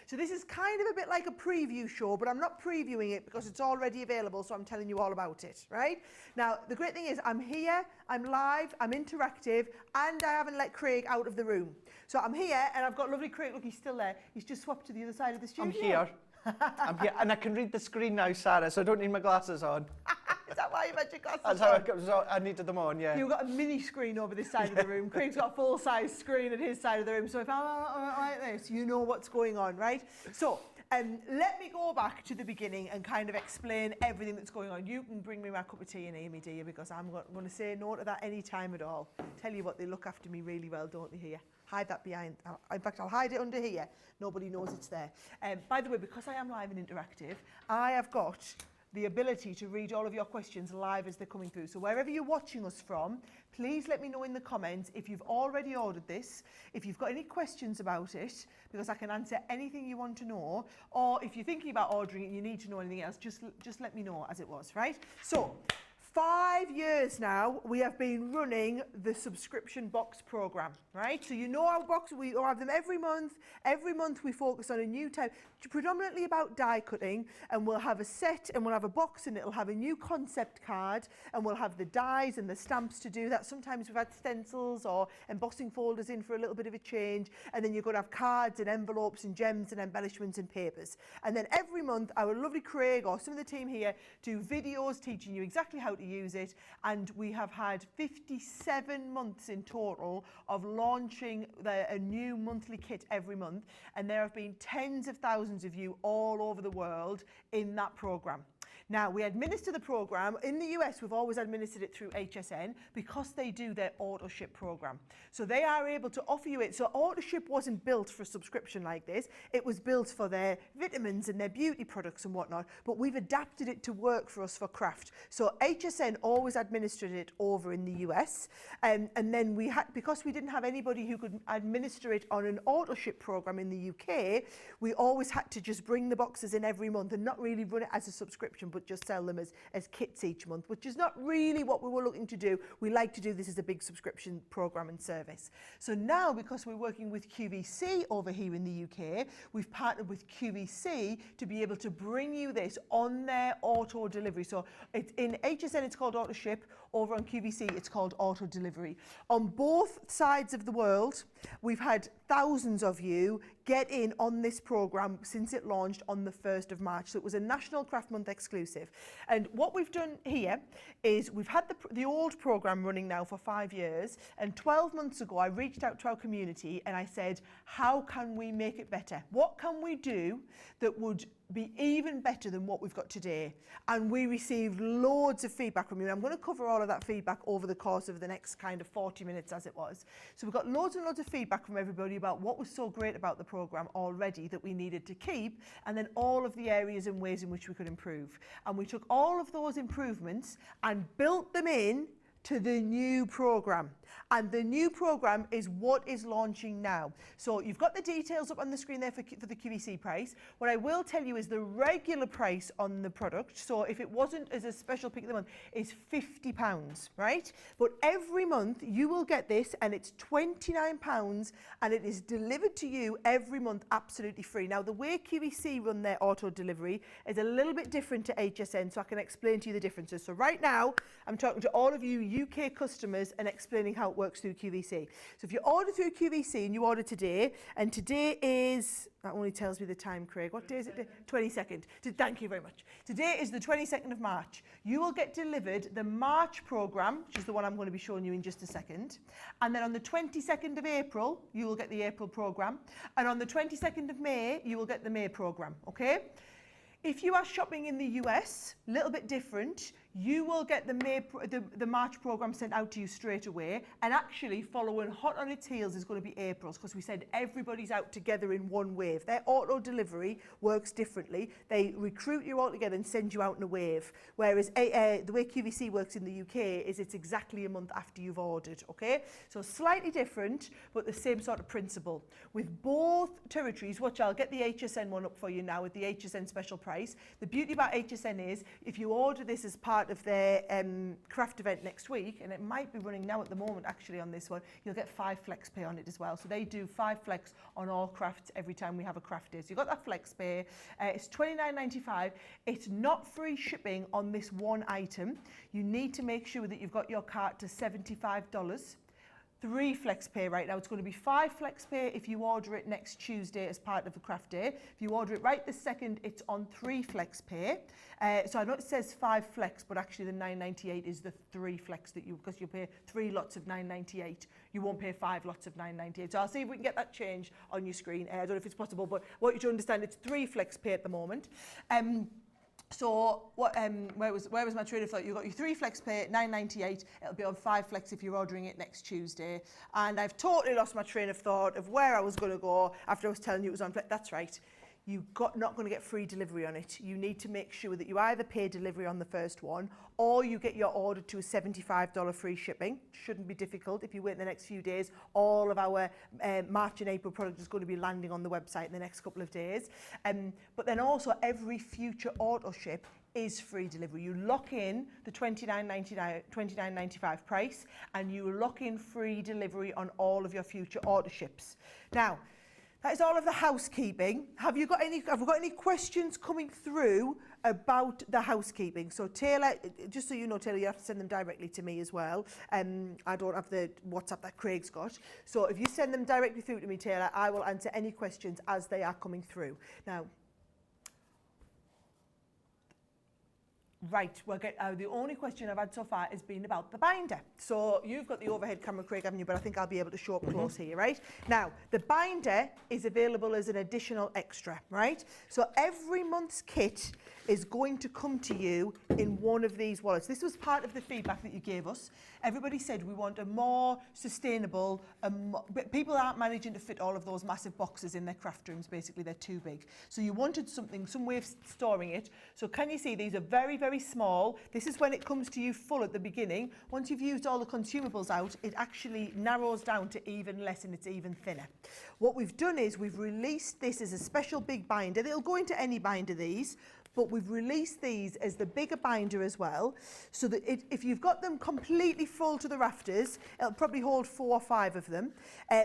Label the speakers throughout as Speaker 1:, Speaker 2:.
Speaker 1: So this is kind of a bit like a preview show, but I'm not previewing it because it's already available, so I'm telling you all about it, right? Now, the great thing is I'm here, I'm live, I'm interactive, and I haven't let Craig out of the room. So I'm here, and I've got lovely Craig. Look, he's still there. He's just swapped to the other side of the studio.
Speaker 2: I'm here. I'm here, and I can read the screen now, Sarah, so I don't need my glasses on.
Speaker 1: Is that why you've had your glasses
Speaker 2: That's how I needed them on, yeah.
Speaker 1: You've got a mini screen over this side of the room. Craig's got a full-size screen at his side of the room, so if I'm like this, you know what's going on, right? So, let me go back to the beginning and kind of explain everything that's going on. You can bring me my cup of tea and Amy, dear, because I'm going to say no to that any time at all. Tell you what, they look after me really well, don't they, here? Hide that behind. In fact, I'll hide it under here. Nobody knows it's there. By the way, because I am live and interactive, I have got the ability to read all of your questions live as they're coming through. So wherever you're watching us from, please let me know in the comments if you've already ordered this, if you've got any questions about it, because I can answer anything you want to know, or if you're thinking about ordering it and you need to know anything else, just let me know as it was, right? So, 5 years now, we have been running the subscription box program, right? So you know our box, we have them every month. Every month we focus on a new type, predominantly about die cutting, and we'll have a set and we'll have a box and it'll have a new concept card, and we'll have the dies and the stamps to do that. Sometimes we've had stencils or embossing folders in for a little bit of a change, and then you're going to have cards and envelopes and gems and embellishments and papers. And then every month, our lovely Craig or some of the team here do videos teaching you exactly how to use it, and we have had 57 months in total of launching a new monthly kit every month, and there have been tens of thousands of you all over the world in that program. Now, we administer the program. In the US, we've always administered it through HSN because they do their auto ship program. So they are able to offer you it. So auto ship wasn't built for a subscription like this. It was built for their vitamins and their beauty products and whatnot, but we've adapted it to work for us for craft. So HSN always administered it over in the US. And then we had, because we didn't have anybody who could administer it on an auto ship program in the UK, we always had to just bring the boxes in every month and not really run it as a subscription, but just sell them as kits each month, which is not really what we were looking to do. We like to do this as a big subscription program and service. So now, because we're working with QVC over here in the UK, we've partnered with QVC to be able to bring you this on their auto delivery. So it's in HSN, it's called auto ship. Over on QVC, it's called auto delivery. On both sides of the world, we've had thousands of you get in on this program since it launched on the 1st of March. So it was a National Craft Month exclusive. And what we've done here is we've had the old program running now for 5 years. And 12 months ago, I reached out to our community and I said, how can we make it better? What can we do that would be even better than what we've got today? And we received loads of feedback from you. And I'm going to cover all of that feedback over the course of the next kind of 40 minutes as it was. So we've got loads and loads of feedback from everybody about what was so great about the program already that we needed to keep, and then all of the areas and ways in which we could improve. And we took all of those improvements and built them in to the new program. And the new program is what is launching now. So you've got the details up on the screen there for the QVC price. What I will tell you is the regular price on the product, so if it wasn't as a special pick of the month, is £50, right? But every month you will get this, and it's £29, and it is delivered to you every month absolutely free. Now, the way QVC run their auto delivery is a little bit different to HSN, so I can explain to you the differences. So right now, I'm talking to all of you UK customers and explaining how it works through QVC. So if you order through QVC and you order today, and today is, that only tells me the time, Craig. What day is it? 22nd. Thank you very much. Today is the 22nd of March. You will get delivered the March program, which is the one I'm going to be showing you in just a second. And then on the 22nd of April, you will get the April program. And on the 22nd of May, you will get the May program, okay? If you are shopping in the US, a little bit different, you will get the March program sent out to you straight away, and actually following hot on its heels is going to be April's, because we said everybody's out together in one wave. Their auto delivery works differently. They recruit you all together and send you out in a wave, whereas the way QVC works in the UK is it's exactly a month after you've ordered, okay? So slightly different, but the same sort of principle. With both territories, watch, I'll get the HSN one up for you now with the HSN special price. The beauty about HSN is if you order this as part part of their craft event next week, and it might be running now at the moment actually on this one, you'll get 5 flex pay on it as well. So they do 5 flex on all crafts every time we have a craft day. So you've got that flex pay. It's $29.95. It's not free shipping on this one item. You need to make sure that you've got your cart to $75. 3 flex pay right now. It's going to be 5 flex pay if you order it next Tuesday as part of the craft day. If you order it right this second, it's on 3 flex pay. So I know it says 5 flex, but actually the $9.98 is the 3 flex that because you pay 3 lots of $9.98. You won't pay 5 lots of $9.98. So I'll see if we can get that change on your screen. I don't know if it's possible, but I want you to understand it's 3 flex pay at the moment. So what? Where was my train of thought? You've got your 3 flex pay, $9.98. It'll be on 5 flex if you're ordering it next Tuesday. And I've totally lost my train of thought of where I was going to go after I was telling you it was on flex. That's right. You're not going to get free delivery on it. You need to make sure that you either pay delivery on the first one or you get your order to a $75 free shipping. Shouldn't be difficult. If you wait the next few days, all of our March and April product is going to be landing on the website in the next couple of days. But then also every future auto ship is free delivery. You lock in the $29.95 price and you lock in free delivery on all of your future auto ships. Now, that is all of the housekeeping. Have we got any questions coming through about the housekeeping? So Taylor, just so you know, Taylor, you have to send them directly to me as well. I don't have the WhatsApp that Craig's got. So if you send them directly through to me, Taylor, I will answer any questions as they are coming through. Now, right, the only question I've had so far has been about the binder. So you've got the overhead camera, Craig, haven't you? But I think I'll be able to show up close here, right? Now, the binder is available as an additional extra, right? So every month's kit is going to come to you in one of these wallets. This was part of the feedback that you gave us. Everybody said we want a more sustainable, but people aren't managing to fit all of those massive boxes in their craft rooms. Basically, they're too big. So you wanted some way of storing it. So can you see these are very, very small. This is when it comes to you full at the beginning. Once you've used all the consumables out, it actually narrows down to even less and it's even thinner. What we've done is we've released this as a special big binder. They'll go into any binder, these, but we've released these as the bigger binder as well, so that if you've got them completely full to the rafters, it'll probably hold 4 or 5 of them.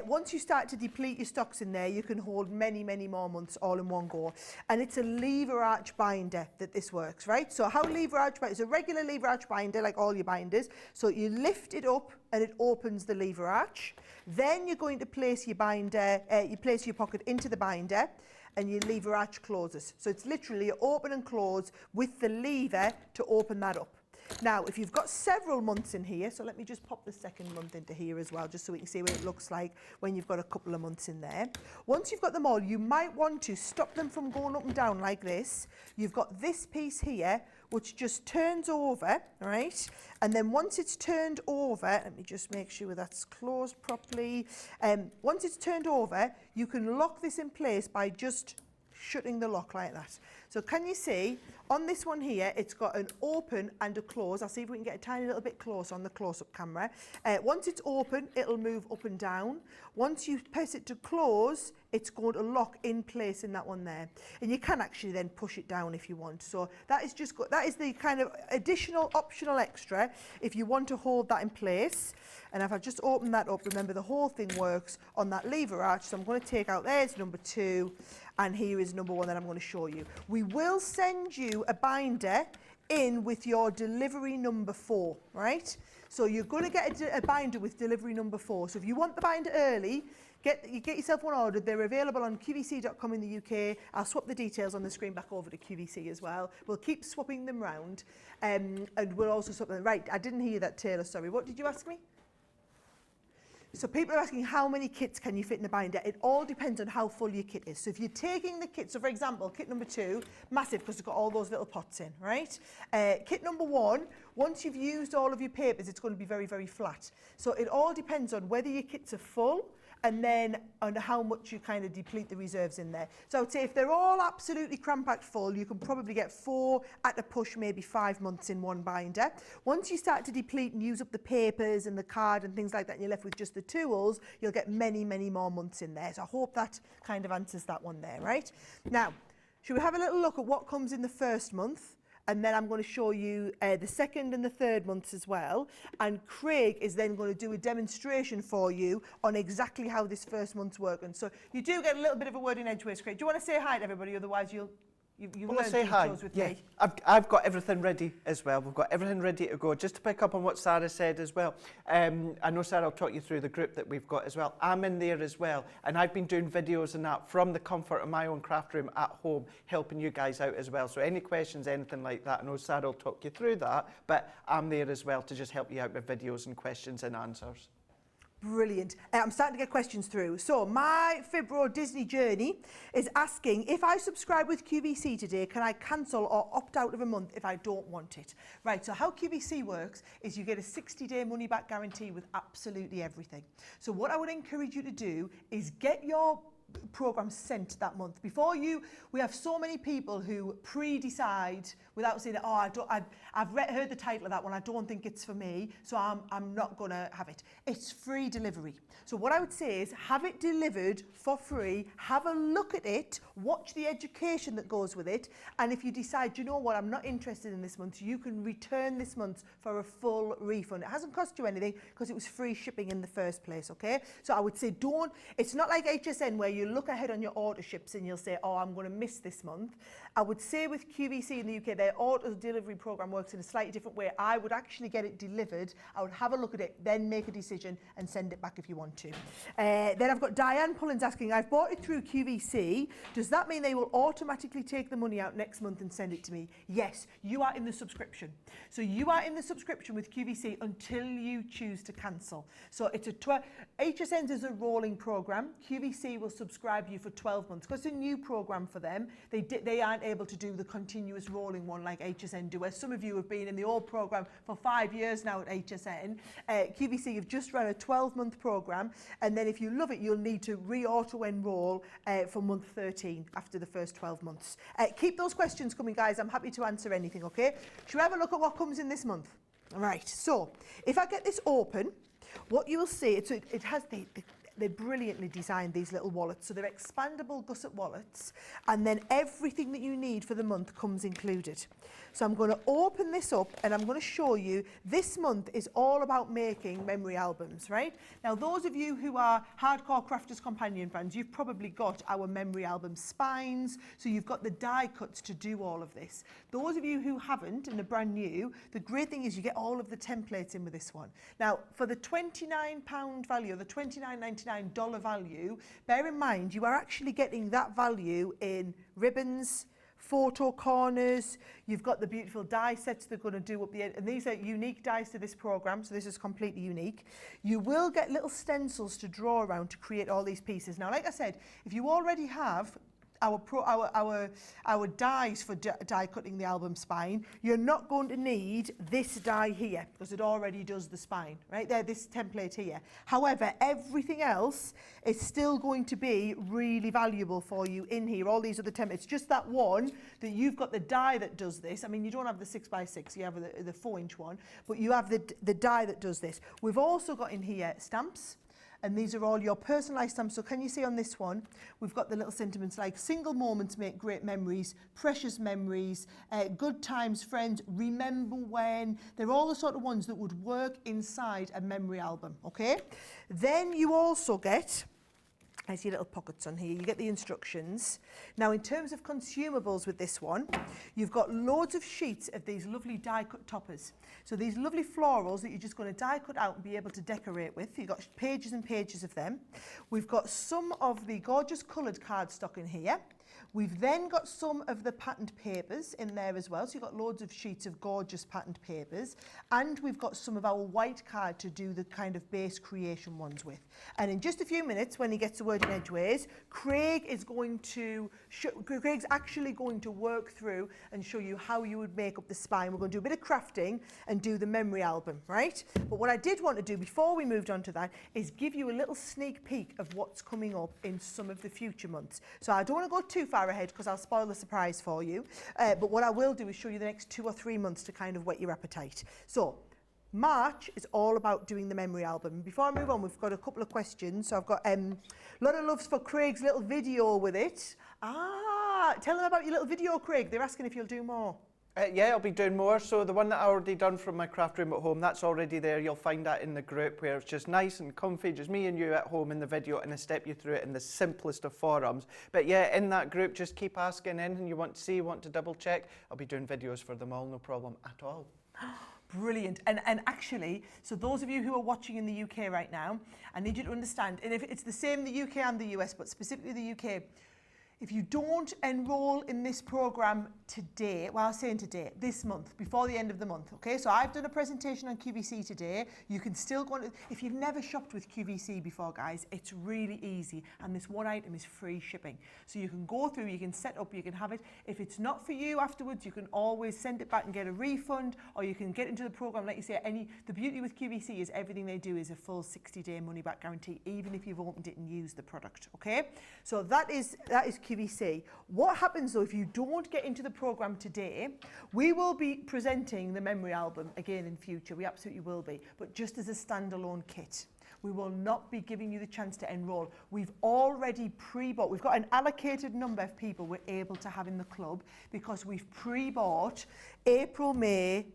Speaker 1: Once you start to deplete your stocks in there, you can hold many, many more months all in one go. And it's a lever arch binder that this works, right? So how lever arch binder? It's a regular lever arch binder, like all your binders. So you lift it up and it opens the lever arch. Then you're going to place your binder, you place your pocket into the binder, and your lever arch closes. So it's literally open and close with the lever to open that up. Now, if you've got several months in here, so let me just pop the second month into here as well, just so we can see what it looks like when you've got a couple of months in there. Once you've got them all, you might want to stop them from going up and down like this. You've got this piece here, which just turns over, right? And then once it's turned over, let me just make sure that's closed properly. Once it's turned over, you can lock this in place by just shutting the lock like that. So can you see, on this one here, it's got an open and a close. I'll see if we can get a tiny little bit closer on the close-up camera. Once it's open, it'll move up and down. Once you press it to close, it's going to lock in place in that one there. And you can actually then push it down if you want. So that is that is the kind of additional optional extra if you want to hold that in place. And if I just open that up, remember the whole thing works on that lever arch. So I'm going to take out, there's number 2, and here is number 1 that I'm going to show you. We will send you a binder in with your delivery number 4, right? So you're going to get a binder with delivery number 4. So if you want the binder early, get yourself one ordered. They're available on qvc.com in the UK. I'll swap the details on the screen back over to QVC as well. We'll keep swapping them round, and we'll also swap them. Right, I didn't hear that, Taylor, sorry. What did you ask me? So people are asking how many kits can you fit in the binder. It all depends on how full your kit is. So if you're taking the kit, so for example, kit number 2, massive because it's got all those little pots in, right? Kit number 1, once you've used all of your papers, it's going to be very, very flat. So it all depends on whether your kits are full and then on how much you kind of deplete the reserves in there. So I would say if they're all absolutely cram-packed full, you can probably get 4 at a push, maybe 5 months in one binder. Once you start to deplete and use up the papers and the card and things like that, and you're left with just the tools, you'll get many, many more months in there. So I hope that kind of answers that one there, right? Now, should we have a little look at what comes in the first month? and then I'm going to show you the second and the third months as well. And Craig is then going to do a demonstration for you on exactly how this first month's working. So you do get a little bit of a word in edgeways, Craig. Do you want to say hi to everybody? Otherwise you'll learn
Speaker 2: say hi.
Speaker 1: with
Speaker 2: Yeah,
Speaker 1: me.
Speaker 2: I've got everything ready as well. We've got everything ready to go. Just to pick up on what Sara said as well. I know Sara will talk you through the group that we've got as well. I'm in there as well, and I've been doing videos and that from the comfort of my own craft room at home, helping you guys out as well. So any questions, anything like that, I know Sara will talk you through that, but I'm there as well to just help you out with videos and questions and answers.
Speaker 1: Brilliant. I'm starting to get questions through. So my Fibro Disney journey is asking, if I subscribe with QVC today, can I cancel or opt out of a month if I don't want it? Right, so how QVC works is you get a 60-day money-back guarantee with absolutely everything. So what I would encourage you to do is get your program sent that month. We have so many people who pre-decide without saying, oh, I've heard the title of that one, I don't think it's for me, so I'm not going to have it. It's free delivery. So what I would say is have it delivered for free, have a look at it, watch the education that goes with it, and if you decide, you know what, I'm not interested in this month, you can return this month for a full refund. It hasn't cost you anything because it was free shipping in the first place, okay? So I would say it's not like HSN where you look ahead on your auto ships and you'll say, oh, I'm going to miss this month. I would say with QVC in the UK, their auto delivery program works in a slightly different way. I would actually get it delivered, I would have a look at it, then make a decision and send it back if you want to. Then I've got Diane Pullins asking, I've bought it through QVC. Does that mean they will automatically take the money out next month and send it to me? Yes, you are in the subscription. So you are in the subscription with QVC until you choose to cancel. So it's HSN's is a rolling program. QVC will subscribe you for 12 months because it's a new program for them. They aren't able to do the continuous rolling one like HSN do. As some of you have been in the old program for 5 years now at HSN. QVC have just run a 12-month program, and then if you love it, you'll need to re-auto enroll for month 13 after the first 12 months. Keep those questions coming, guys. I'm happy to answer anything, okay? Should we have a look at what comes in this month? All right, so if I get this open, what you will see, it has they brilliantly designed these little wallets. So they're expandable gusset wallets, and then everything that you need for the month comes included. So I'm going to open this up and I'm going to show you this month is all about making memory albums, right? Now, those of you who are hardcore Crafters Companion fans, you've probably got our memory album spines. So you've got the die cuts to do all of this. Those of you who haven't and are brand new, the great thing is you get all of the templates in with this one. Now, for the £29 value, or the $29.99 value, bear in mind you are actually getting that value in ribbons, photo corners, you've got the beautiful die sets they're going to do up the end, and these are unique dies to this program, so this is completely unique. You will get little stencils to draw around to create all these pieces. Now, like I said, if you already have our dies for die cutting the album spine, you're not going to need this die here because it already does the spine, right there, this template here. However, everything else is still going to be really valuable for you in here, all these other templates. Just that one that you've got the die that does this. I mean, you don't have the 6x6, you have the 4-inch one, but you have the die that does this. We've also got in here stamps, and these are all your personalised stamps. So can you see on this one, we've got the little sentiments like single moments make great memories, precious memories, good times, friends, remember when. They're all the sort of ones that would work inside a memory album, okay? Then you also get, I see little pockets on here, you get the instructions. Now, in terms of consumables with this one, you've got loads of sheets of these lovely die cut toppers. So these lovely florals that you're just going to die cut out and be able to decorate with. You've got pages and pages of them. We've got some of the gorgeous coloured cardstock in here. We've then got some of the patterned papers in there as well. So you've got loads of sheets of gorgeous patterned papers. And we've got some of our white card to do the kind of base creation ones with. And in just a few minutes, when he gets to Word in Edgeways, Craig's actually going to work through and show you how you would make up the spine. We're going to do a bit of crafting and do the memory album, right? But what I did want to do before we moved on to that is give you a little sneak peek of what's coming up in some of the future months. So I don't want to go too far ahead because I'll spoil the surprise for you. But what I will do is show you the next 2 or 3 months to kind of whet your appetite. So March is all about doing the memory album. Before I move on, we've got a couple of questions. So I've got a lot of loves for Craig's little video with it. Tell them about your little video, Craig. They're asking if you'll do more.
Speaker 2: Yeah, I'll be doing more. So the one that I already done from my craft room at home, that's already there. You'll find that in the group where it's just nice and comfy, just me and you at home in the video, and I step you through it in the simplest of forums. But yeah, in that group, just keep asking anything you want to see, want to double check. I'll be doing videos for them all, no problem at all.
Speaker 1: Brilliant. And actually, so those of you who are watching in the UK right now, I need you to understand, and if it's the same in the UK and the US, but specifically the UK, if you don't enroll in this program today, well, I'm saying today, this month, before the end of the month, okay? So I've done a presentation on QVC today. You can still go on, if you've never shopped with QVC before, guys, it's really easy. And this one item is free shipping. So you can go through, you can set up, you can have it. If it's not for you afterwards, you can always send it back and get a refund, or you can get into the program, like you say, the beauty with QVC is everything they do is a full 60-day money-back guarantee, even if you've opened it and used the product, okay? So that is QVC. What happens though if you don't get into the program today? We will be presenting the memory album again in future, we absolutely will be, but just as a standalone kit. We will not be giving you the chance to enrol. We've already pre-bought, we've got an allocated number of people we're able to have in the club because we've pre-bought April, May,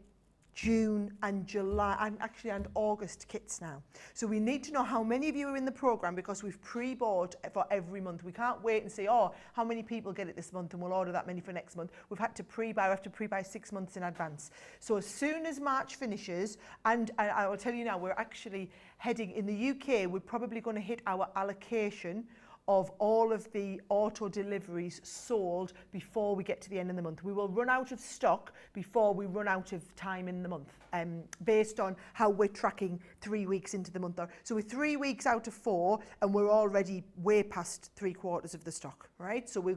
Speaker 1: June and July and August kits now. So we need to know how many of you are in the program because we've pre-bought for every month. We can't wait and say, oh, how many people get it this month and we'll order that many for next month. We've had to pre-buy, we have to pre-buy 6 months in advance. So as soon as March finishes, and I will tell you now, we're actually heading, in the UK, we're probably going to hit our allocation of all of the auto deliveries sold before we get to the end of the month. We will run out of stock before we run out of time in the month, based on how we're tracking 3 weeks into the month. So we're 3 weeks out of 4 and we're already way past 3/4 of the stock, right? So we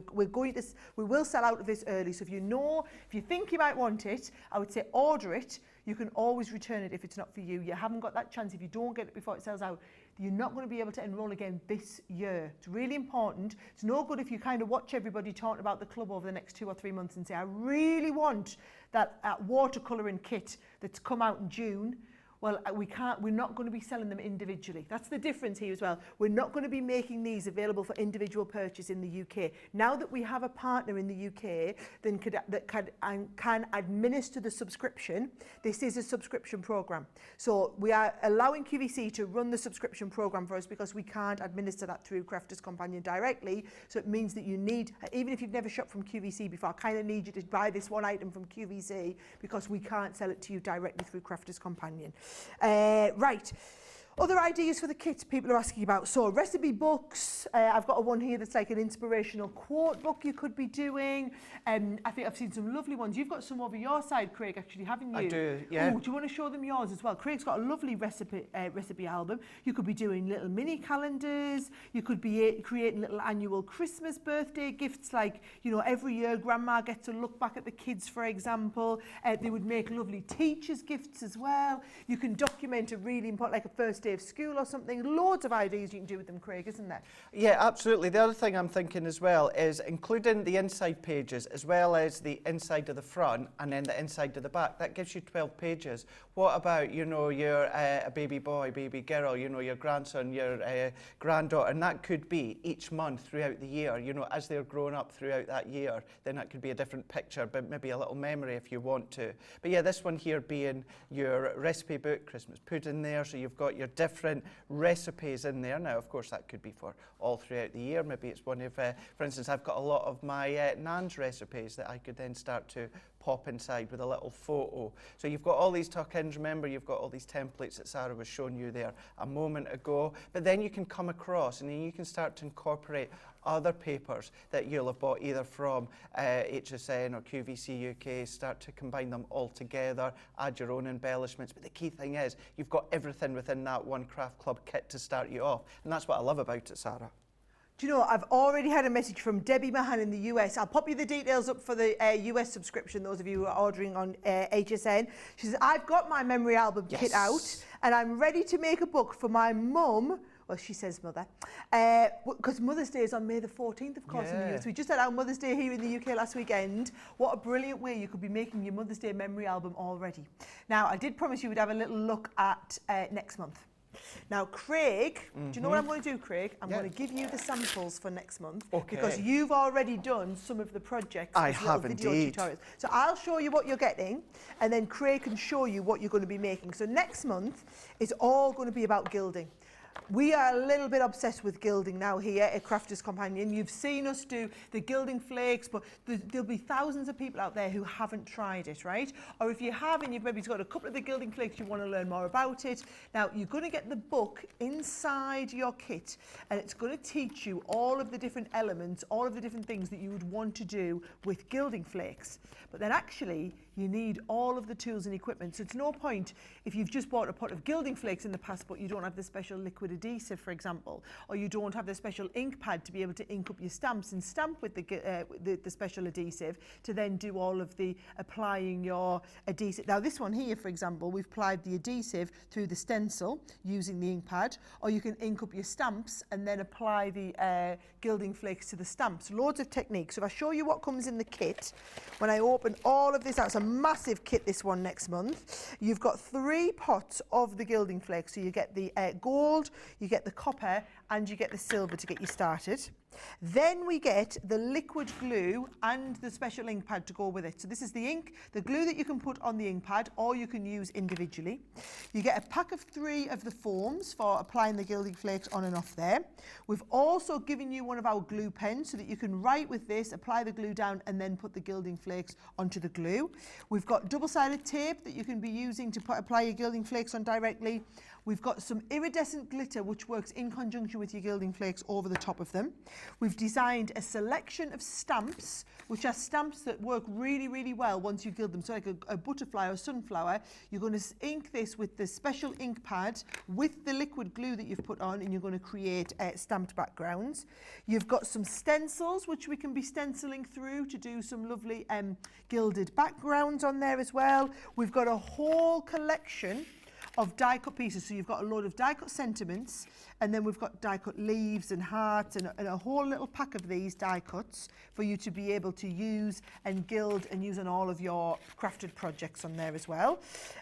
Speaker 1: will sell out of this early. So if you think you might want it, I would say order it. You can always return it if it's not for you. You haven't got that chance. If you don't get it before it sells out, you're not going to be able to enrol again this year. It's really important. It's no good if you kind of watch everybody talking about the club over the next 2 or 3 months and say, I really want that watercolouring kit that's come out in June. Well, we're not going to be selling them individually. That's the difference here as well. We're not going to be making these available for individual purchase in the UK. Now that we have a partner in the UK that can administer the subscription, this is a subscription program. So we are allowing QVC to run the subscription program for us because we can't administer that through Crafters Companion directly. So it means that you need, even if you've never shopped from QVC before, I kind of need you to buy this one item from QVC because we can't sell it to you directly through Crafters Companion. Right. Other ideas for the kits people are asking about. So recipe books. I've got one here that's like an inspirational quote book you could be doing. I think I've seen some lovely ones. You've got some over your side, Craig, actually, haven't you?
Speaker 2: I do, yeah.
Speaker 1: Ooh, do you want to show them yours as well? Craig's got a lovely recipe album. You could be doing little mini calendars. You could be creating little annual Christmas birthday gifts, like, you know, every year grandma gets to look back at the kids, for example. They would make lovely teachers' gifts as well. You can document a really important, like a first day of school or something. Loads of ideas you can do with them, Craig, isn't there?
Speaker 2: Yeah, absolutely. The other thing I'm thinking as well is including the inside pages as well as the inside of the front and then the inside of the back. That gives you 12 pages. What about, you know, your a baby boy, baby girl, you know, your grandson, your granddaughter, and that could be each month throughout the year, you know, as they're growing up throughout that year, then that could be a different picture, but maybe a little memory if you want to. But yeah, this one here being your recipe book, Christmas pudding there, so you've got your different recipes in there. Now, of course, that could be for all throughout the year. Maybe it's one of, for instance, I've got a lot of my Nan's recipes that I could then start to pop inside with a little photo. So you've got all these tuck-ins. Remember, you've got all these templates that Sara was showing you there a moment ago. But then you can come across and then you can start to incorporate other papers that you'll have bought either from HSN or QVC UK, start to combine them all together, add your own embellishments. But the key thing is you've got everything within that one craft club kit to start you off. And that's what I love about it, Sara.
Speaker 1: Do you know, I've already had a message from Debbie Mahan in the US. I'll pop you the details up for the US subscription, those of you who are ordering on HSN. She says, I've got my memory album kit out and I'm ready to make a book for my mum. Well, she says mother, because Mother's Day is on May the 14th, of course, in the US. We just had our Mother's Day here in the UK last weekend. What a brilliant way you could be making your Mother's Day memory album already. Now, I did promise you we'd have a little look at next month. Now, Craig, do you know what I'm going to do, Craig? I'm
Speaker 2: Yeah.
Speaker 1: going to give you the samples for next month.
Speaker 2: Okay.
Speaker 1: Because you've already done some of the projects.
Speaker 2: I
Speaker 1: as
Speaker 2: have
Speaker 1: little video
Speaker 2: indeed.
Speaker 1: tutorials. So I'll show you what you're getting, and then Craig can show you what you're going to be making. So next month is all going to be about gilding. We are a little bit obsessed with gilding now here at Crafters Companion. You've seen us do the gilding flakes, but there'll be thousands of people out there who haven't tried it, right? Or if you have and you've maybe got a couple of the gilding flakes, you want to learn more about it. Now, you're going to get the book inside your kit, and it's going to teach you all of the different elements, all of the different things that you would want to do with gilding flakes. But then actually, you need all of the tools and equipment. So it's no point if you've just bought a pot of gilding flakes in the past, but you don't have the special liquid adhesive, for example, or you don't have the special ink pad to be able to ink up your stamps and stamp with the special adhesive to then do all of the applying your adhesive. Now this one here, for example, we've applied the adhesive through the stencil using the ink pad, or you can ink up your stamps and then apply the gilding flakes to the stamps. Loads of techniques. So if I show you what comes in the kit, when I open all of this out, it's a massive kit, this one next month. You've got 3 pots of the gilding flakes. So you get the gold, you get the copper, and you get the silver to get you started. Then we get the liquid glue and the special ink pad to go with it. So this is the ink, the glue that you can put on the ink pad, or you can use individually. You get a pack of 3 of the foams for applying the gilding flakes on and off there. We've also given you one of our glue pens so that you can write with this, apply the glue down, and then put the gilding flakes onto the glue. We've got double-sided tape that you can be using to apply your gilding flakes on directly. We've got some iridescent glitter which works in conjunction with your gilding flakes over the top of them. We've designed a selection of stamps, which are stamps that work really, really well once you gild them. So like a butterfly or sunflower, you're going to ink this with the special ink pad with the liquid glue that you've put on, and you're going to create stamped backgrounds. You've got some stencils, which we can be stenciling through to do some lovely gilded backgrounds on there as well. We've got a whole collection of die cut pieces. So you've got a load of die cut sentiments, and then we've got die cut leaves and hearts, and a whole little pack of these die cuts for you to be able to use and gild and use on all of your crafted projects on there as well.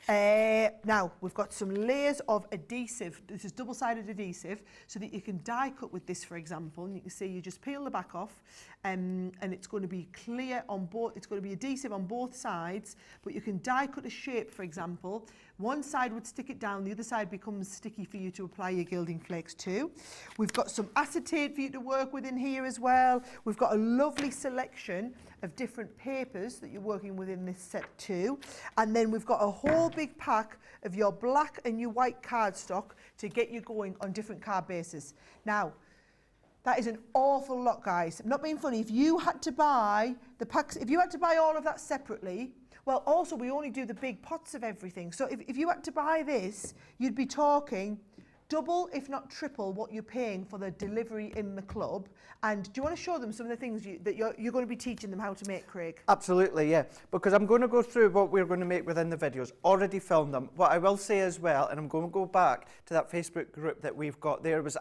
Speaker 1: Now we've got some layers of adhesive. This is double-sided adhesive so that you can die cut with this, for example, and you can see you just peel the back off, and it's going to be clear on both. It's going to be adhesive on both sides, but you can die cut a shape, for example. One side would stick it down, the other side becomes sticky for you to apply your gilding flakes to. We've got some acetate for you to work with in here as well. We've got a lovely selection of different papers that you're working with in this set too. And then we've got a whole big pack of your black and your white cardstock to get you going on different card bases. Now, that is an awful lot, guys. I'm not being funny. If you had to buy the packs, if you had to buy all of that separately, well, also, we only do the big pots of everything. So if you had to buy this, you'd be talking double, if not triple, what you're paying for the delivery in the club. And do you want to show them some of the things that you're going to be teaching them how to make, Craig?
Speaker 2: Absolutely, yeah. Because I'm going to go through what we're going to make within the videos. Already filmed them. What I will say as well, and I'm going to go back to that Facebook group that we've got, there was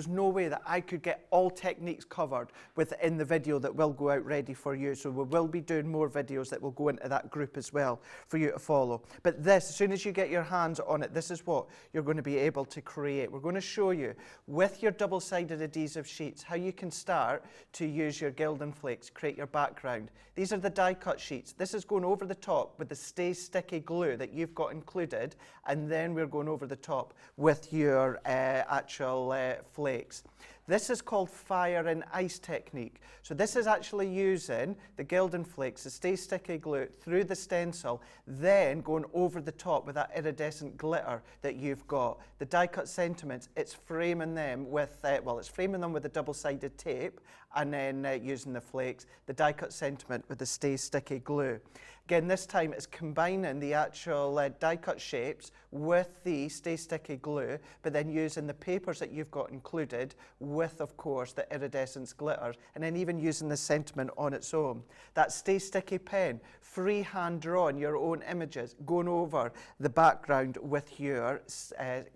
Speaker 2: no way that I could get all techniques covered within the video that will go out ready for you. So we will be doing more videos that will go into that group as well for you to follow. But this, as soon as you get your hands on it, this is what you're going to be able to create. We're going to show you with your double-sided adhesive sheets how you can start to use your gilding flakes, create your background. These are the die cut sheets. This is going over the top with the Stay Sticky glue that you've got included, and then we're going over the top with your actual flakes. This is called fire and ice technique. So this is actually using the gilding flakes, the Stay Sticky glue through the stencil, then going over the top with that iridescent glitter that you've got. The die cut sentiments, it's framing them with, it's framing them with the double-sided tape, and then using the flakes, the die cut sentiment with the Stay Sticky glue. Again, this time it's combining the actual die cut shapes with the Stay Sticky glue, but then using the papers that you've got included with, of course, the iridescence glitters, and then even using the sentiment on its own. That Stay Sticky pen, freehand drawing your own images, going over the background with your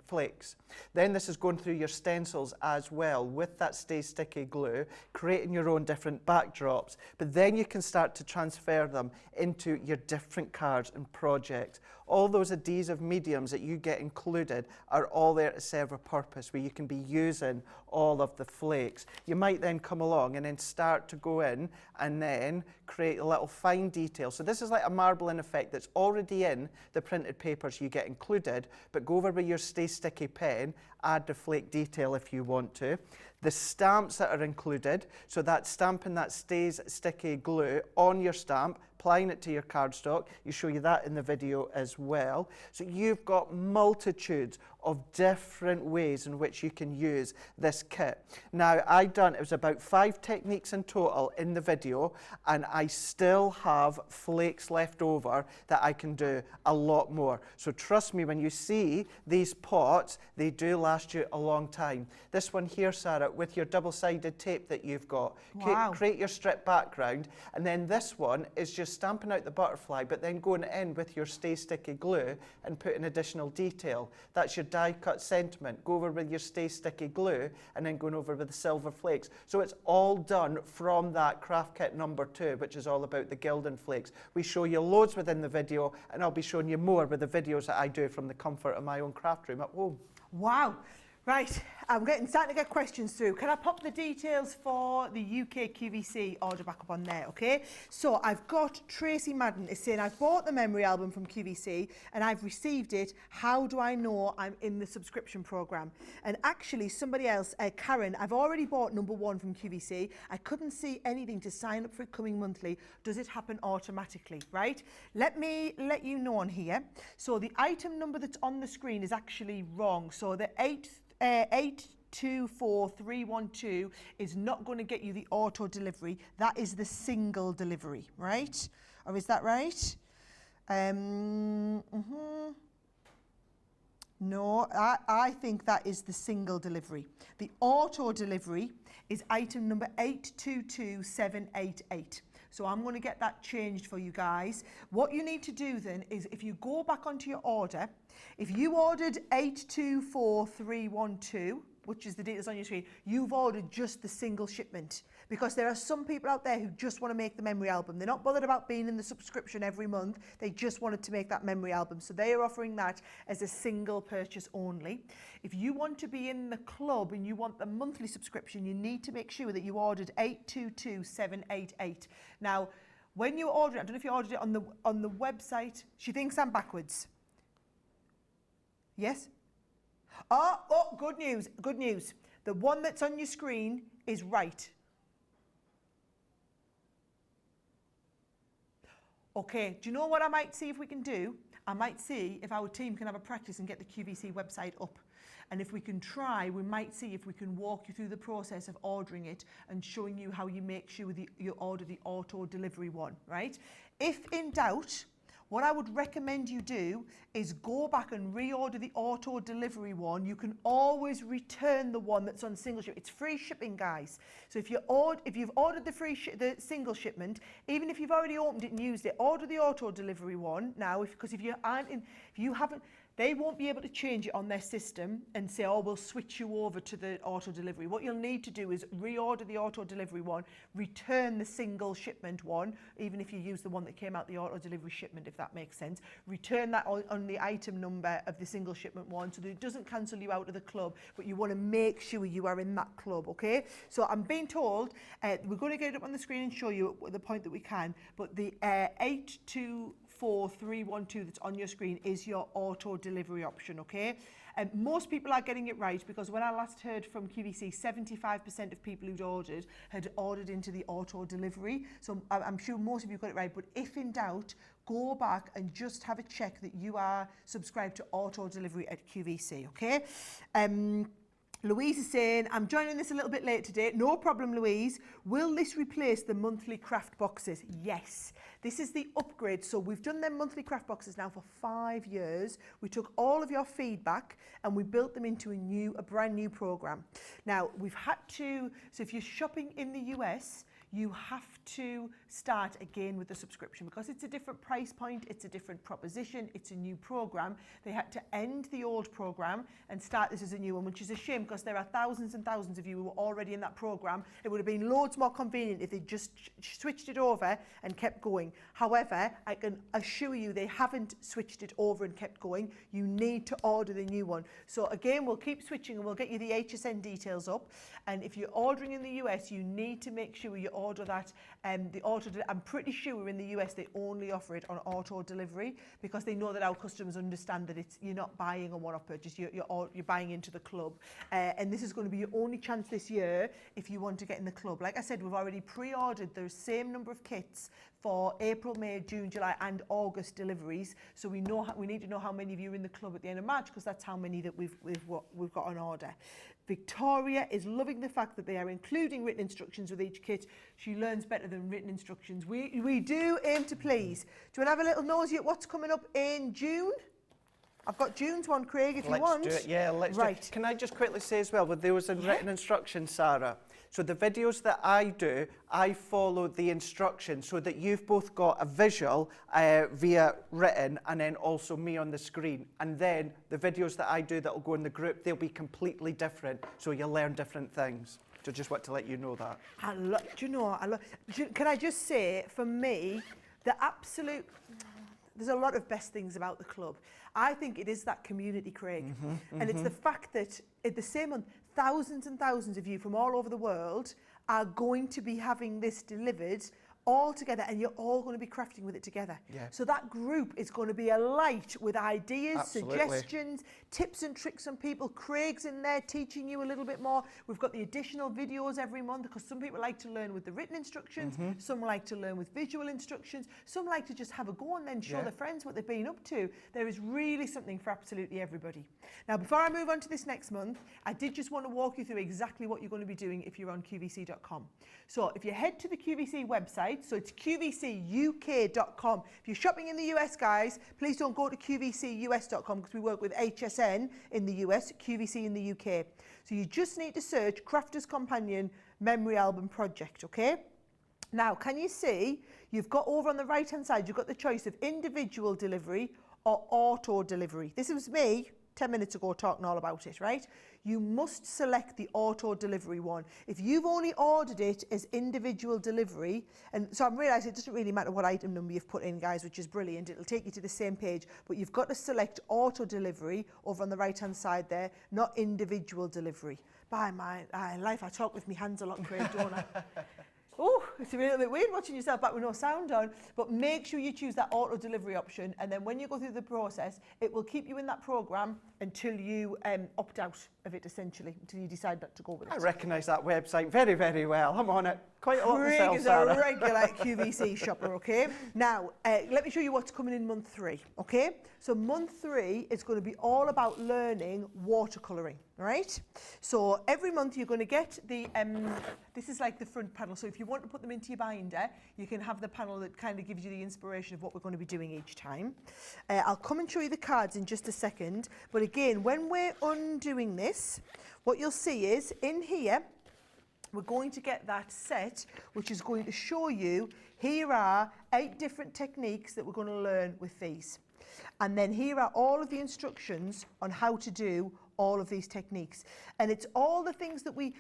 Speaker 2: flakes. Then this is going through your stencils as well with that Stay Sticky glue, creating your own different backdrops, but then you can start to transfer them into your different cards and projects. All those adhesive mediums that you get included are all there to serve a purpose where you can be using all of the flakes. You might then come along and then start to go in and then create a little fine detail. So this is like a marbling effect that's already in the printed papers you get included, but go over with your Stay Sticky pen, add the flake detail if you want to. The stamps that are included, so that stamping that Stays Sticky glue on your stamp, applying it to your cardstock. You show you that in the video as well. So you've got multitudes of different ways in which you can use this kit. Now it was about 5 techniques in total in the video, and I still have flakes left over that I can do a lot more. So trust me, when you see these pots, they do last you a long time. This one here, Sarah, with your double-sided tape that you've got,
Speaker 1: wow.
Speaker 2: create your strip background, and then this one is just stamping out the butterfly, but then going in with your Stay Sticky glue and putting additional detail. That's your die cut sentiment. Go over with your Stay Sticky glue and then going over with the silver flakes. So it's all done from that craft kit number 2, which is all about the Gilding flakes. We show you loads within the video, and I'll be showing you more with the videos that I do from the comfort of my own craft room at home.
Speaker 1: Wow. Right, I'm starting to get questions through. Can I pop the details for the UK QVC order back up on there, okay? So I've got Tracy Madden is saying, I've bought the memory album from QVC and I've received it. How do I know I'm in the subscription program? And actually somebody else, Karen, I've already bought number 1 from QVC. I couldn't see anything to sign up for it coming monthly. Does it happen automatically, right? Let me let you know on here. So the item number that's on the screen is actually wrong. So the 824312 is not going to get you the auto delivery. That is the single delivery, right? Or is that right? No, I think that is the single delivery. The auto delivery is item number 822788. So I'm going to get that changed for you guys. What you need to do then is, if you go back onto your order, if you ordered 824312, which is the details on your screen, you've ordered just the single shipment, because there are some people out there who just want to make the memory album. They're not bothered about being in the subscription every month. They just wanted to make that memory album. So they are offering that as a single purchase only. If you want to be in the club and you want the monthly subscription, you need to make sure that you ordered 822788. Now, when you order it, I don't know if you ordered it on the website. She thinks I'm backwards. Yes? Oh, good news, good news. The one that's on your screen is right. Okay, do you know what I might see if we can do? I might see if our team can have a practice and get the QVC website up. And if we can try, we might see if we can walk you through the process of ordering it and showing you how you make sure you order the auto delivery one, right? If in doubt, what I would recommend you do is go back and reorder the auto delivery one. You can always return the one that's on single shipment. It's free shipping, guys. So if you've ordered the single shipment, even if you've already opened it and used it, order the auto delivery one now, because if you haven't, they won't be able to change it on their system and say, oh, we'll switch you over to the auto delivery. What you'll need to do is reorder the auto delivery one, return the single shipment one, even if you use the one that came out the auto delivery shipment, if that makes sense. Return that on the item number of the single shipment one, so that it doesn't cancel you out of the club, but you want to make sure you are in that club, okay? So I'm being told, we're going to get it up on the screen and show you at the point that we can, but the 824312 that's on your screen is your auto delivery option, okay? And most people are getting it right, because when I last heard from QVC, 75% of people who'd ordered had ordered into the auto delivery. So I'm sure most of you got it right, but if in doubt, go back and just have a check that you are subscribed to auto delivery at QVC, okay? Louise is saying, I'm joining this a little bit late today. No problem, Louise. Will this replace the monthly craft boxes? Yes. This is the upgrade. So we've done them monthly craft boxes now for 5 years. We took all of your feedback and we built them into a brand new program. Now, we've had to, so if you're shopping in the US, you have to start again with the subscription because it's a different price point, it's a different proposition, it's a new program. They had to end the old program and start this as a new one, which is a shame because there are thousands and thousands of you who are already in that program. It would have been loads more convenient if they just switched it over and kept going. However, I can assure you they haven't switched it over and kept going. You need to order the new one. So again, we'll keep switching and we'll get you the HSN details up. And if you're ordering in the US, you need to make sure you order that. I'm pretty sure in the US they only offer it on auto delivery because they know that our customers understand that you're not buying a one-off purchase, you're buying into the club. And this is going to be your only chance this year if you want to get in the club. Like I said, we've already pre-ordered the same number of kits for April, May, June, July and August deliveries. So we need to know how many of you are in the club at the end of March because that's how many that we've got on order. Victoria is loving the fact that they are including written instructions with each kit. She learns better than written instructions. We do aim to please. Do you want to have a little nosy at what's coming up in June? I've got June's one, Craig, if you want.
Speaker 2: Let's do it, yeah, let's do it. Can I just quickly say as well, with those in written instructions, Sarah, so the videos that I do, I follow the instructions so that you've both got a visual via written and then also me on the screen. And then the videos that I do that will go in the group, they'll be completely different, so you'll learn different things. So just want to let you know that. Can I just say, for me, there's a lot of best things about the club. I think it is that community, Craig. And it's the fact that at the same month, thousands and thousands of you from all over the world are going to be having this delivered all together and you're all going to be crafting with it together. Yeah. So that group is going to be alight with ideas, suggestions, tips and tricks on people. Craig's in there teaching you a little bit more. We've got the additional videos every month because some people like to learn with the written instructions, some like to learn with visual instructions, some like to just have a go and then show their friends what they've been up to. There is really something for absolutely everybody. Now, before I move on to this next month, I did just want to walk you through exactly what you're going to be doing if you're on QVC.com. So if you head to the QVC website, so it's QVCUK.com. If you're shopping in the US, guys, please don't go to QVCUS.com because we work with HSN in the US, QVC in the UK. So you just need to search Crafter's Companion Memory Album Project, okay? Now, can you see, you've got over on the right-hand side, you've got the choice of individual delivery or auto delivery. This was me 10 minutes ago talking all about it, right? You must select the auto delivery one. If you've only ordered it as individual delivery, and so I'm realising it doesn't really matter what item number you've put in, guys, which is brilliant. It'll take you to the same page, but you've got to select auto delivery over on the right-hand side there, not individual delivery. By my life, I talk with my hands a lot, Craig, don't I? Oh, it's a little bit weird watching yourself back with no sound on, but make sure you choose that auto delivery option, and then when you go through the process, it will keep you in that program until you opt out of it, essentially, until you decide not to go with it. I recognise that website very, very well. I'm on it quite a lot myself,
Speaker 1: Craig is
Speaker 2: Sarah.
Speaker 1: a regular QVC shopper, okay? Now, let me show you what's coming in month 3, okay? So month 3 is going to be all about learning watercolouring, right? So every month you're going to get the, this is like the front panel. So if you want to put them into your binder, you can have the panel that kind of gives you the inspiration of what we're going to be doing each time. I'll come and show you the cards in just a second. But again, when we're undoing this, what you'll see is in here, we're going to get that set, which is going to show you, here are 8 different techniques that we're going to learn with these. And then here are all of the instructions on how to do all of these techniques. And it's all the things that we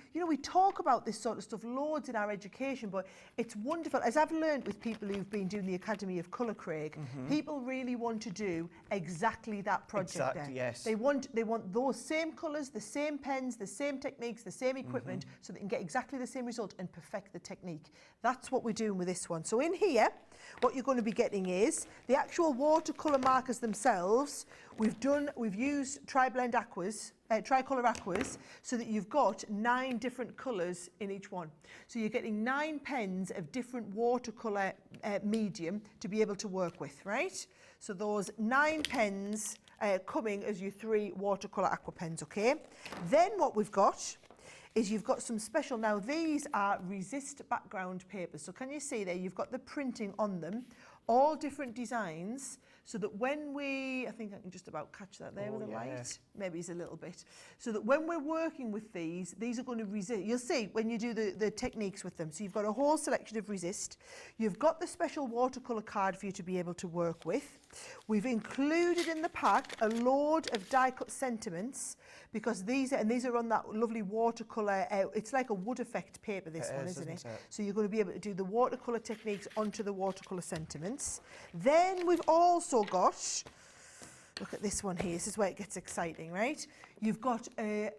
Speaker 1: talk about this sort of stuff loads in our education, but it's wonderful. As I've learned with people who've been doing the Academy of Colour, Craig, people really want to do exactly that project there.
Speaker 2: Yes.
Speaker 1: They want those same colours, the same pens, the same techniques, the same equipment, so they can get exactly the same result and perfect the technique. That's what we're doing with this one. So in here, what you're going to be getting is the actual watercolour markers themselves. We've used tricolor aquas, so that you've got 9 different colours in each one. So you're getting 9 pens of different watercolour medium to be able to work with, right? So those 9 pens coming as your 3 watercolour aqua pens, okay? Then what we've got is you've got some special, now these are resist background papers. So can you see there, you've got the printing on them. all different designs, so that when I think I can just about catch that there with the light, maybe it's a little bit, so that when we're working with these are going to resist. You'll see when you do the techniques with them. So you've got a whole selection of resist. You've got the special watercolour card for you to be able to work with. We've included in the pack a load of die-cut sentiments, because these are on that lovely watercolour, it's like a wood effect paper, this one, isn't it? So you're going to be able to do the watercolour techniques onto the watercolour sentiments. Then we've also got, look at this one here, this is where it gets exciting, right? You've got a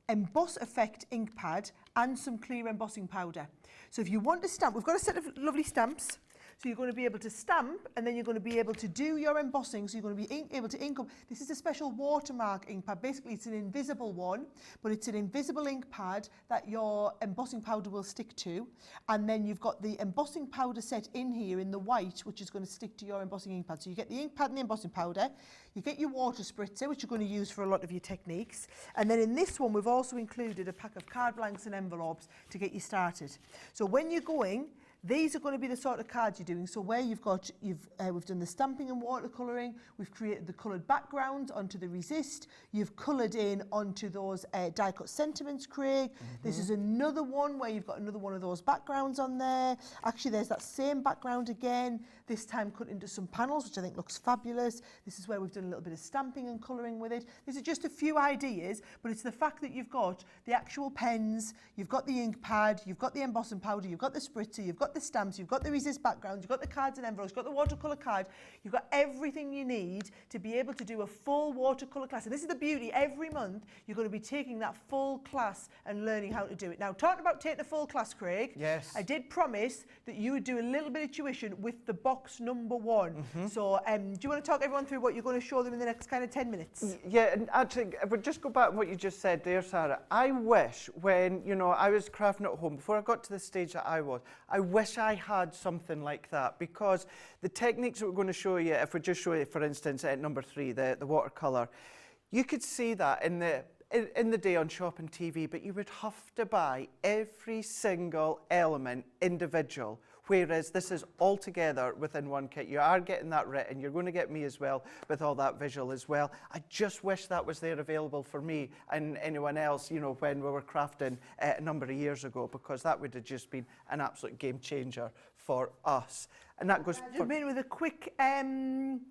Speaker 1: emboss effect ink pad and some clear embossing powder. So if you want to stamp, we've got a set of lovely stamps. So you're going to be able to stamp, and then you're going to be able to do your embossing. So you're going to be able to ink up. This is a special watermark ink pad. Basically, it's an invisible one, but it's an invisible ink pad that your embossing powder will stick to. And then you've got the embossing powder set in here in the white, which is going to stick to your embossing ink pad. So you get the ink pad and the embossing powder. You get your water spritzer, which you're going to use for a lot of your techniques. And then in this one, we've also included a pack of card blanks and envelopes to get you started. So when you're going, these are going to be the sort of cards you're doing. So where we've done the stamping and watercolouring, we've created the coloured background onto the resist, you've coloured in onto those die-cut sentiments, Craig. This is another one where you've got another one of those backgrounds on there. Actually, there's that same background again, this time cut into some panels, which I think looks fabulous. This is where we've done a little bit of stamping and colouring with it. This is just a few ideas, but it's the fact that you've got the actual pens, you've got the ink pad, you've got the embossing powder, you've got the spritzer, you've got the stamps, you've got the resist background, you've got the cards and envelopes, you've got the watercolour card, you've got everything you need to be able to do a full watercolour class. And this is the beauty, every month you're going to be taking that full class and learning how to do it. Now, talking about taking a full class, Craig,
Speaker 2: yes,
Speaker 1: I did promise that you would do a little bit of tuition with the box number 1. So do you want to talk everyone through what you're going to show them in the next kind of 10 minutes?
Speaker 2: Yeah, and actually, if we just go back to what you just said there, Sarah, I wish when, I was crafting at home, before I got to the stage that I wish I had something like that, because the techniques that we're going to show you, if we just show you, for instance, at number 3, the watercolour, you could see that in the day on shopping TV, but you would have to buy every single element individual, whereas this is all together within one kit. You are getting that written, you're going to get me as well with all that visual as well. I just wish that was there available for me and anyone else, when we were crafting a number of years ago, because that would have just been an absolute game changer for us. And that goes
Speaker 1: for me with a quick comment.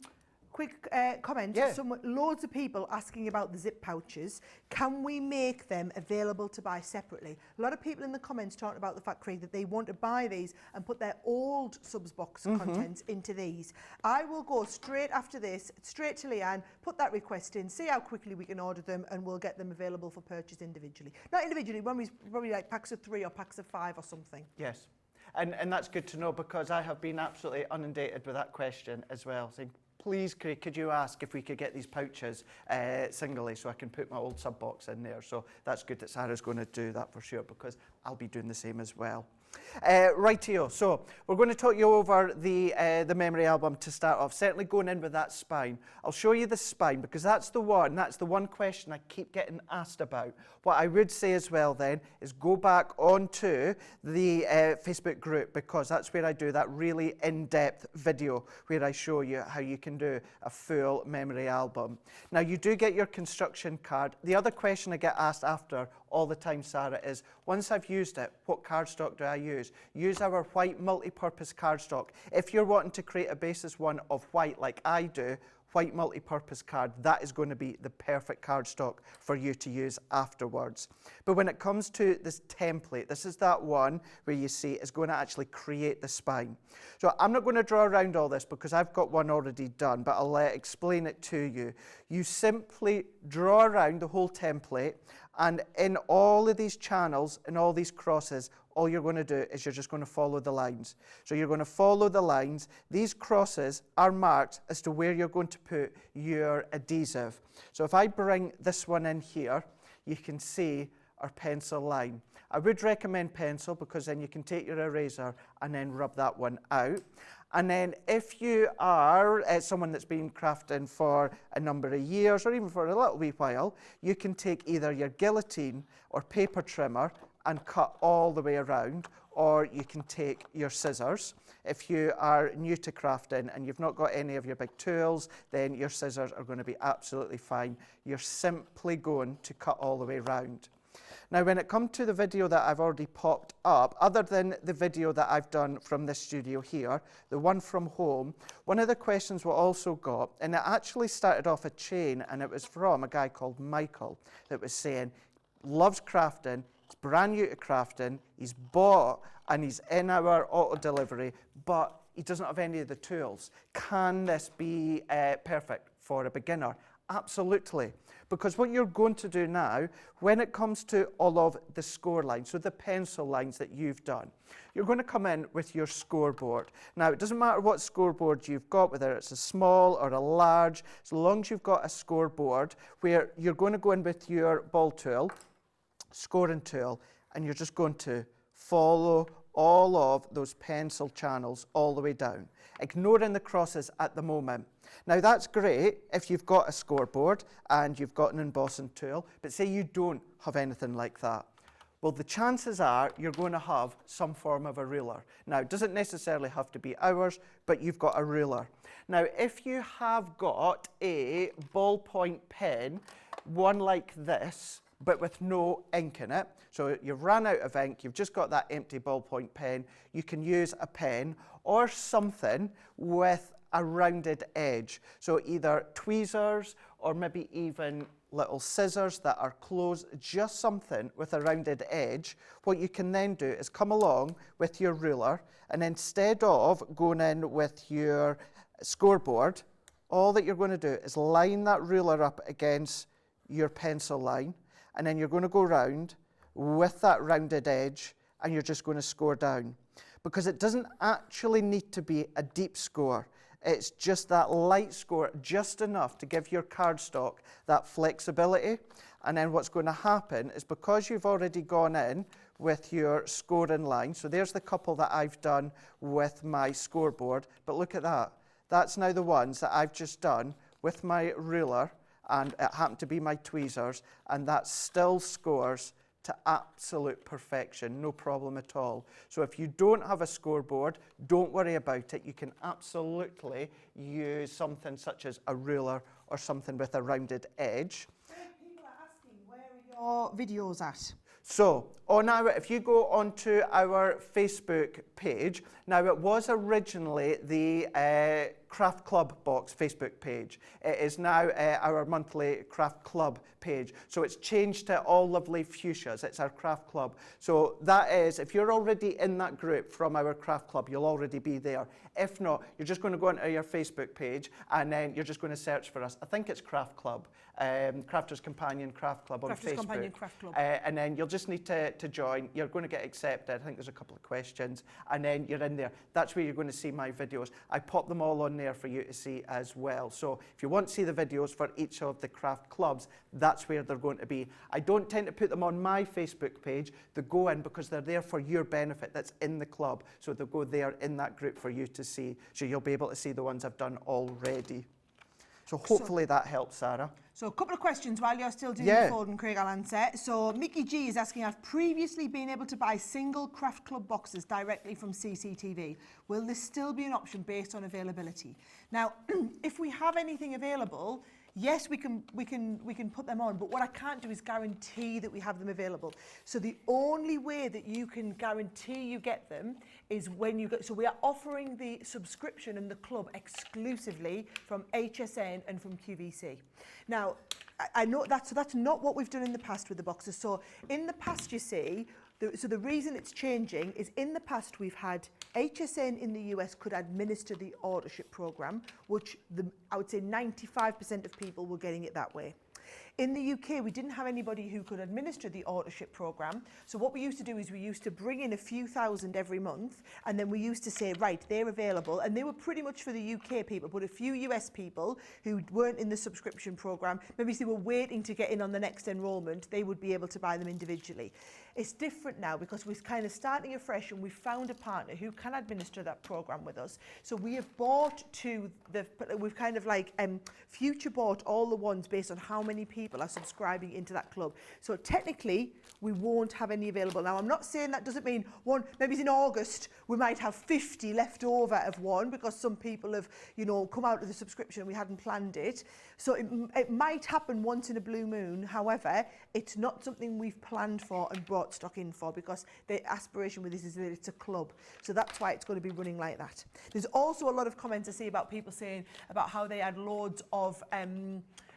Speaker 2: Yeah.
Speaker 1: Loads of people asking about the zip pouches. Can we make them available to buy separately? A lot of people in the comments talking about the fact, Craig, that they want to buy these and put their old subs box contents into these. I will go straight after this, straight to Leanne, put that request in, see how quickly we can order them, and we'll get them available for purchase individually. Not individually, probably like packs of 3 or packs of 5 or something.
Speaker 2: Yes. And that's good to know, because I have been absolutely inundated with that question as well, saying, please, Craig, could you ask if we could get these pouches singly so I can put my old sub box in there? So that's good that Sarah's going to do that for sure, because I'll be doing the same as well. Rightio, so we're going to talk you over the memory album to start off, certainly going in with that spine. I'll show you the spine, because that's the one question I keep getting asked about. What I would say as well then is go back onto the Facebook group, because that's where I do that really in-depth video where I show you how you can do a full memory album. Now, you do get your construction card. The other question I get asked after all the time, Sarah, is once I've used it, what cardstock do I use? Use our white multi-purpose cardstock. If you're wanting to create a basis one of white like I do, white multi-purpose card, that is going to be the perfect cardstock for you to use afterwards. But when it comes to this template, this is that one where you see it's going to actually create the spine. So I'm not going to draw around all this because I've got one already done, but I'll explain it to you. You simply draw around the whole template, and in all of these channels and all these crosses, all you're going to do is you're just going to follow the lines. So you're going to follow the lines. These crosses are marked as to where you're going to put your adhesive. So if I bring this one in here, you can see our pencil line. I would recommend pencil, because then you can take your eraser and then rub that one out. And then if you are someone that's been crafting for a number of years or even for a little wee while, you can take either your guillotine or paper trimmer and cut all the way around, or you can take your scissors. if you are new to crafting and you've not got any of your big tools, then your scissors are going to be absolutely fine. You're simply going to cut all the way round. Now, when it comes to the video that I've already popped up, other than the video that I've done from this studio here, the one from home, one of the questions we also got, and it actually started off a chain, and it was from a guy called Michael that was saying, loves crafting, he's brand new to crafting, he's bought and he's in our auto delivery, but he doesn't have any of the tools. Can this be perfect for a beginner? Absolutely. Because what you're going to do now, when it comes to all of the score lines, so the pencil lines that you've done, you're going to come in with your scoreboard. Now, it doesn't matter what scoreboard you've got, whether it's a small or a large, as long as you've got a scoreboard where you're going to go in with your ball tool, scoring tool, and you're just going to follow all of those pencil channels all the way down, ignoring the crosses at the moment. Now, that's great if you've got a scoreboard and you've got an embossing tool, but say you don't have anything like that. Well, the chances are you're going to have some form of a ruler. Now, it doesn't necessarily have to be ours, but you've got a ruler. Now, if you have got a ballpoint pen, one like this, but with no ink in it, so you've run out of ink, you've just got that empty ballpoint pen, you can use a pen or something with a rounded edge. So either tweezers or maybe even little scissors that are closed, just something with a rounded edge. What you can then do is come along with your ruler, and instead of going in with your scoreboard, all that you're going to do is line that ruler up against your pencil line, and then you're going to go round with that rounded edge, and you're just going to score down. Because it doesn't actually need to be a deep score. It's just that light score, just enough to give your cardstock that flexibility. And then what's going to happen is, because you've already gone in with your scoring line, so there's the couple that I've done with my scoreboard, but look at that. That's now the ones that I've just done with my ruler, and it happened to be my tweezers, and that still scores to absolute perfection, no problem at all. So if you don't have a scoreboard, don't worry about it. You can absolutely use something such as a ruler or something with a rounded edge.
Speaker 1: People are asking, where are your videos at?
Speaker 2: So, if you go onto our Facebook page, now it was originally the Craft Club Box Facebook page. It is now our monthly Craft Club page. So it's changed to All Lovely Fuchsias. It's our Craft Club. So that is, if you're already in that group from our Craft Club, you'll already be there. If not, you're just going to go onto your Facebook page, and then you're just going to search for us. I think it's Craft Club, Crafters Companion Craft Club on
Speaker 1: Crafters
Speaker 2: Facebook.
Speaker 1: Companion Craft Club.
Speaker 2: And then you'll just need to join. You're going to get accepted. I think there's a couple of questions, and then you're in there. That's where you're going to see my videos. I pop them all on there for you to see as well. So if you want to see the videos for each of the craft clubs, that's where they're going to be. I don't tend to put them on my Facebook page. They go in because they're there for your benefit. That's in the club. So they'll go there in that group for you to see. So you'll be able to see the ones I've done already. So hopefully that helps, Sarah.
Speaker 1: So a couple of questions while you're still doing the folding, Craig, I'll answer. So Mickey G is asking, I've previously been able to buy single Craft Club boxes directly from CCTV. Will this still be an option based on availability? Now, if we have anything available, yes, we can put them on, but what I can't do is guarantee that we have them available. So the only way that you can guarantee you get them is when you go. So we are offering the subscription and the club exclusively from HSN and from QVC. Now, I know that's not what we've done in the past with the boxes. So in the past, you see, the reason it's changing is in the past we've had HSN in the US could administer the authorship program, which I would say 95% of people were getting it that way. In the UK, we didn't have anybody who could administer the authorship program. So what we used to do is we used to bring in a few thousand every month, and then we used to say, right, they're available. And they were pretty much for the UK people, but a few US people who weren't in the subscription program, maybe they were waiting to get in on the next enrolment, they would be able to buy them individually. it's different now because we're kind of starting afresh and we've found a partner who can administer that program with us. So we have bought we've kind of like future bought all the ones based on how many people are subscribing into that club. So technically we won't have any available. Now I'm not saying that doesn't mean one, maybe in August we might have 50 left over of one because some people have, you know, come out of the subscription and we hadn't planned it. So it might happen once in a blue moon. However, it's not something we've planned for and brought stock in for because the aspiration with this is that it's a club. So that's why it's going to be running like that. There's also a lot of comments I see about people saying about how they had loads of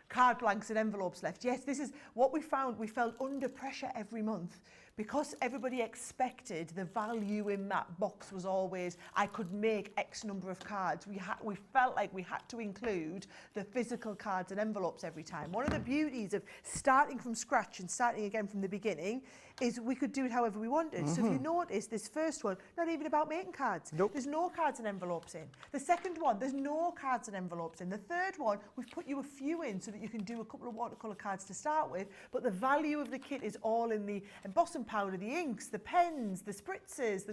Speaker 1: card blanks and envelopes left. Yes, this is what we found. We felt under pressure every month because everybody expected the value in that box was always, I could make X number of cards. We felt like we had to include the physical cards and envelopes every time. One of the beauties of starting from scratch and starting again from the beginning is we could do it however we wanted. So if you notice, this first one, not even about making cards.
Speaker 2: Nope.
Speaker 1: There's no cards and envelopes in. The second one, there's no cards and envelopes in. The third one, we've put you a few in so that you can do a couple of watercolour cards to start with, but the value of the kit is all in the embossing powder, the inks, the pens, the spritzers,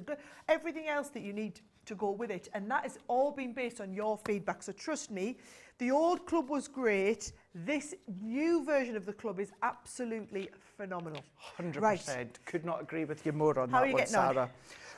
Speaker 1: everything else that you need to go with it. And that has all been based on your feedback. So trust me, the old club was great. This new version of the club is absolutely phenomenal.
Speaker 2: 100%.
Speaker 1: Right.
Speaker 2: Could not agree with you more on
Speaker 1: How are
Speaker 2: that
Speaker 1: you
Speaker 2: one,
Speaker 1: getting on?
Speaker 2: Sarah.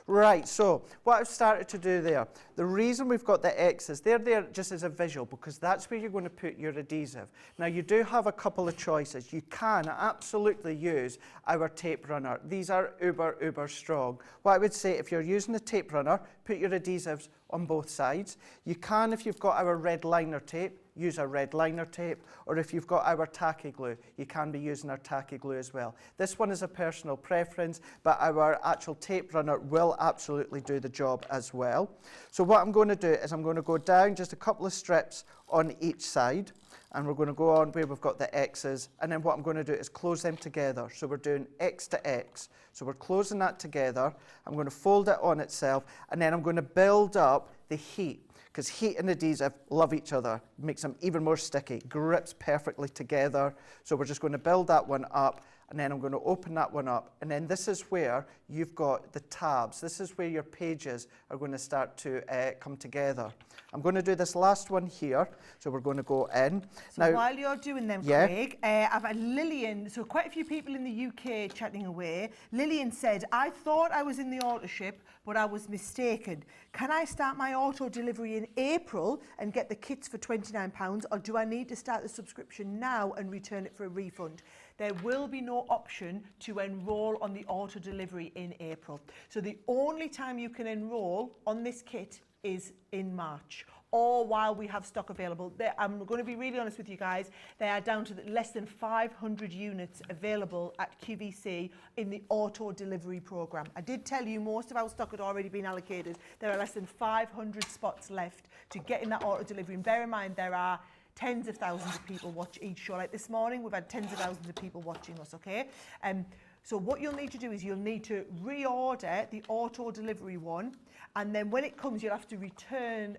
Speaker 2: Right, so what I've started to do there, the reason we've got the X's, they're there just as a visual because that's where you're going to put your adhesive. Now you do have a couple of choices. You can absolutely use our tape runner. These are uber strong. What I would say, if you're using the tape runner, put your adhesives on both sides. You can, if you've got our red liner tape, use our red liner tape, or if you've got our tacky glue, you can be using our tacky glue as well. This one is a personal preference, but our actual tape runner will absolutely do the job as well. So what I'm going to do is I'm going to go down just a couple of strips on each side, and we're going to go on where we've got the X's, and then what I'm going to do is close them together. So we're doing X to X. So we're closing that together. I'm going to fold it on itself, and then I'm going to build up the heat, because heat and adhesive love each other, makes them even more sticky, grips perfectly together. So we're just going to build that one up, and then I'm going to open that one up, and then this is where you've got the tabs. This is where your pages are going to start to come together. I'm going to do this last one here, so we're going to go in.
Speaker 1: So now, while you're doing them,
Speaker 2: yeah.
Speaker 1: Craig, I've had Lillian, so quite a few people in the UK chatting away. Lillian said, I thought I was in the auto-ship, but I was mistaken. Can I start my auto delivery in April and get the kits for £29, or do I need to start the subscription now and return it for a refund? There will be no option to enrol on the auto delivery in April. So the only time you can enrol on this kit is in March, or while we have stock available. I'm going to be really honest with you guys, they are down to less than 500 units available at QVC in the auto delivery program. I did tell you most of our stock had already been allocated. There are less than 500 spots left to get in that auto delivery, and bear in mind there are tens of thousands of people watch each show. Like this morning, we've had tens of thousands of people watching us, okay? So what you'll need to do is you'll need to reorder the auto delivery one, and then when it comes, you'll have to return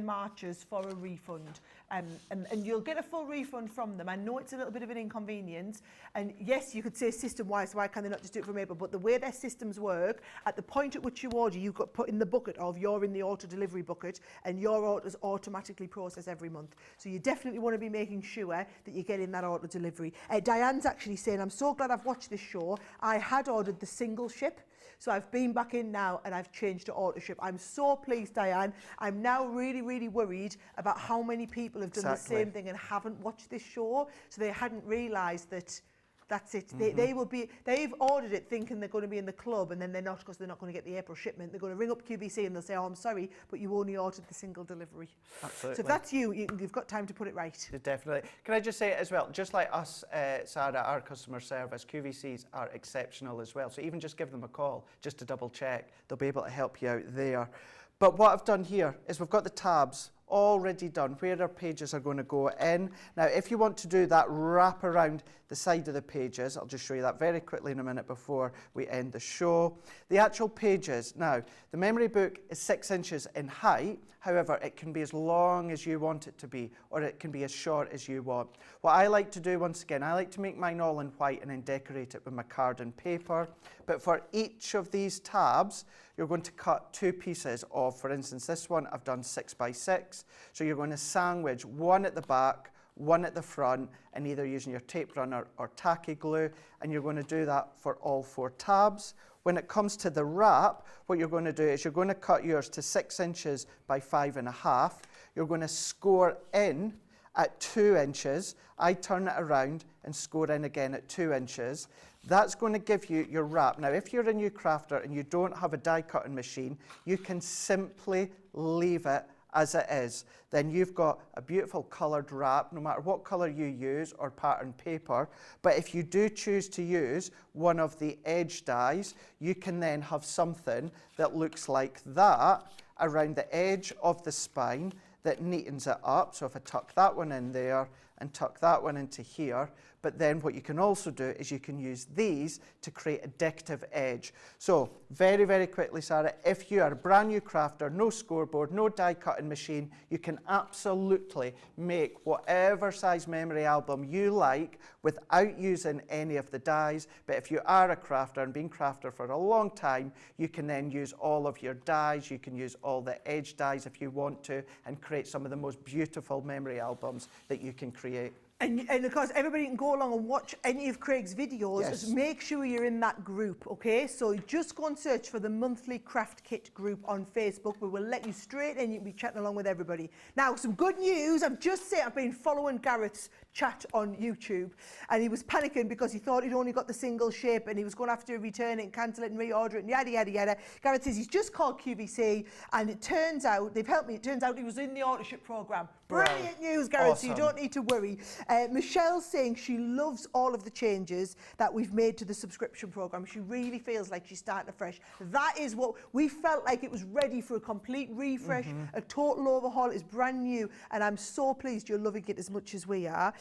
Speaker 1: March's for a refund, and you'll get a full refund from them. I know it's a little bit of an inconvenience, and yes, you could say system-wise, why can they not just do it from April? But the way their systems work, at the point at which you order, you got put in the bucket of you're in the auto delivery bucket, and your orders automatically process every month. So you definitely want to be making sure that you get in that auto delivery. Diane's actually saying, I'm so glad I've watched this show. I had ordered the single ship, so I've been back in now and I've changed to auto ship. I'm so pleased, Diane. I'm now really worried about how many people have done the same thing and haven't watched this show, so they hadn't realised that that's it. They've ordered it thinking they're going to be in the club, and then they're not, because they're not going to get the April shipment. They're going to ring up QVC and they'll say, oh, I'm sorry, but you only ordered the single delivery.
Speaker 2: Absolutely.
Speaker 1: So if that's you've got time to put it right.
Speaker 2: Definitely. Can I just say as well, just like us, Sara, our customer service, QVCs are exceptional as well. So even just give them a call just to double check. They'll be able to help you out there. But what I've done here is we've got the tabs already done where our pages are going to go in. Now, if you want to do that wrap around the side of the pages, I'll just show you that very quickly in a minute before we end the show. The actual pages, now, the memory book is 6 inches in height. However, it can be as long as you want it to be, or it can be as short as you want. What I like to do, once again, I like to make mine all in white and then decorate it with my card and paper. But for each of these tabs, you're going to cut 2 pieces of, for instance, this one I've done 6 by 6. So you're going to sandwich one at the back, one at the front, and either using your tape runner or tacky glue, and you're going to do that for all 4 tabs. When it comes to the wrap, what you're going to do is you're going to cut yours to 6 inches by 5.5. You're going to score in at 2 inches. I turn it around and score in again at 2 inches. That's going to give you your wrap. Now, if you're a new crafter and you don't have a die cutting machine, you can simply leave it as it is. Then you've got a beautiful coloured wrap, no matter what colour you use or pattern paper. But if you do choose to use one of the edge dies, you can then have something that looks like that around the edge of the spine that neatens it up. So if I tuck that one in there and tuck that one into here, but then what you can also do is you can use these to create a decorative edge. So very, very quickly, Sarah, if you are a brand new crafter, no scoreboard, no die cutting machine, you can absolutely make whatever size memory album you like without using any of the dies. But if you are a crafter and been crafter for a long time, you can then use all of your dies, you can use all the edge dies if you want to, and create some of the most beautiful memory albums that you can create.
Speaker 1: And of course, everybody can go along and watch any of Craig's videos.
Speaker 2: Yes.
Speaker 1: Just make sure you're in that group, okay? So just go and search for the monthly craft kit group on Facebook. We will let you straight in. You can be chatting along with everybody. Now, some good news. I've been following Gareth's chat on YouTube, and he was panicking because he thought he'd only got the single shape and he was going to have to return it and cancel it and reorder it and yada, yada, yada. Gareth says he's just called QVC, and it turns out, they've helped me, it turns out he was in the authorship programme. Brilliant news, Gareth,
Speaker 2: awesome.
Speaker 1: So you don't need to worry. Michelle's saying she loves all of the changes that we've made to the subscription programme. She really feels like she's starting afresh. That is what we felt like. It was ready for a complete refresh, a total overhaul. It's brand new, and I'm so pleased you're loving it as much as we are.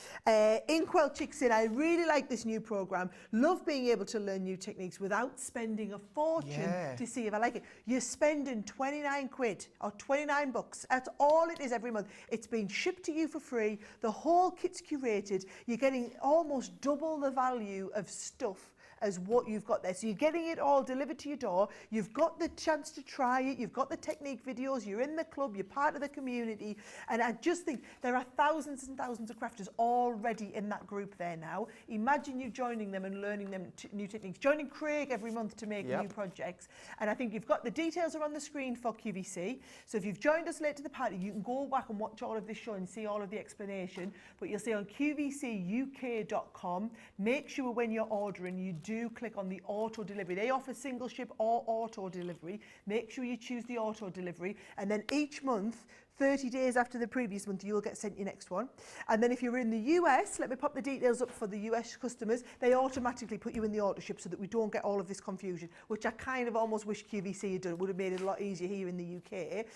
Speaker 1: Inkwell Chicks in, I really like this new programme. Love being able to learn new techniques without spending a fortune to see if I like it. You're spending 29 quid or 29 bucks. That's all it is every month. It's being shipped to you for free. The whole kit's curated. You're getting almost double the value of stuff as what you've got there. So you're getting it all delivered to your door. You've got the chance to try it. You've got the technique videos. You're in the club. You're part of the community. And I just think there are thousands and thousands of crafters already in that group there now. Imagine you joining them and learning them new techniques. Joining Craig every month to make new projects. And I think you've got the details are on the screen for QVC. So if you've joined us late to the party, you can go back and watch all of this show and see all of the explanation. But you'll see on qvcuk.com, make sure when you're ordering, you do click on the auto delivery. They offer single ship or auto delivery. Make sure you choose the auto delivery, and then each month, 30 days after the previous month, you'll get sent your next one. And then if you're in the US, let me pop the details up for the US customers, they automatically put you in the auto ship so that we don't get all of this confusion, which I kind of almost wish QVC had done. It would have made it a lot easier here in the UK.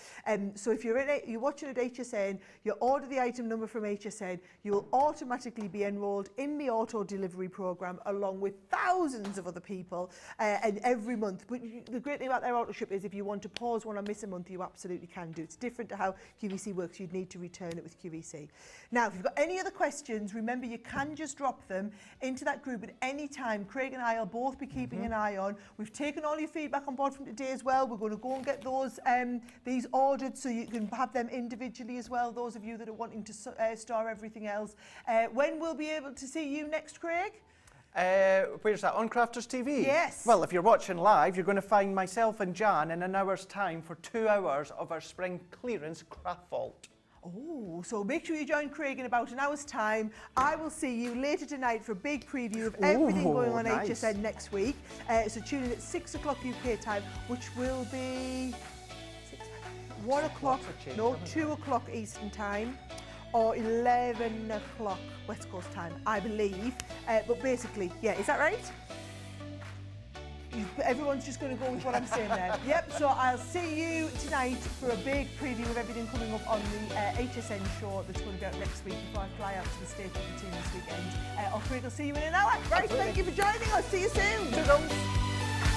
Speaker 1: So if you're watching at HSN, you order the item number from HSN, you'll automatically be enrolled in the auto delivery program along with thousands of other people, and every month. But the great thing about their auto ship is if you want to pause one or miss a month, you absolutely can do. It's different to how QVC works. You'd need to return it with QVC. Now, if you've got any other questions, remember you can just drop them into that group at any time. Craig and I will both be keeping an eye on. We've taken all your feedback on board from today as well. We're going to go and get those these ordered so you can have them individually as well, those of you that are wanting to store everything else. When we'll be able to see you next, Craig?
Speaker 2: Where's that? On Crafters TV?
Speaker 1: Yes.
Speaker 2: Well, if you're watching live, you're going to find myself and Jan in an hour's time for 2 hours of our spring clearance craft vault.
Speaker 1: Oh, so make sure you join Craig in about an hour's time. I will see you later tonight for a big preview of everything going on HSN next week. So tune in at 6 o'clock UK time, which will be 1 o'clock, no, 2 o'clock Eastern time, or 11 o'clock West Coast time, I believe. But basically, yeah, is that right? Everyone's just going to go with what I'm saying there. Yep, so I'll see you tonight for a big preview of everything coming up on the HSN show that's going to be out next week before I fly out to the States with the team this weekend. Craig will see you in an hour. Right, thank you for joining us. See you soon.
Speaker 2: Toodles.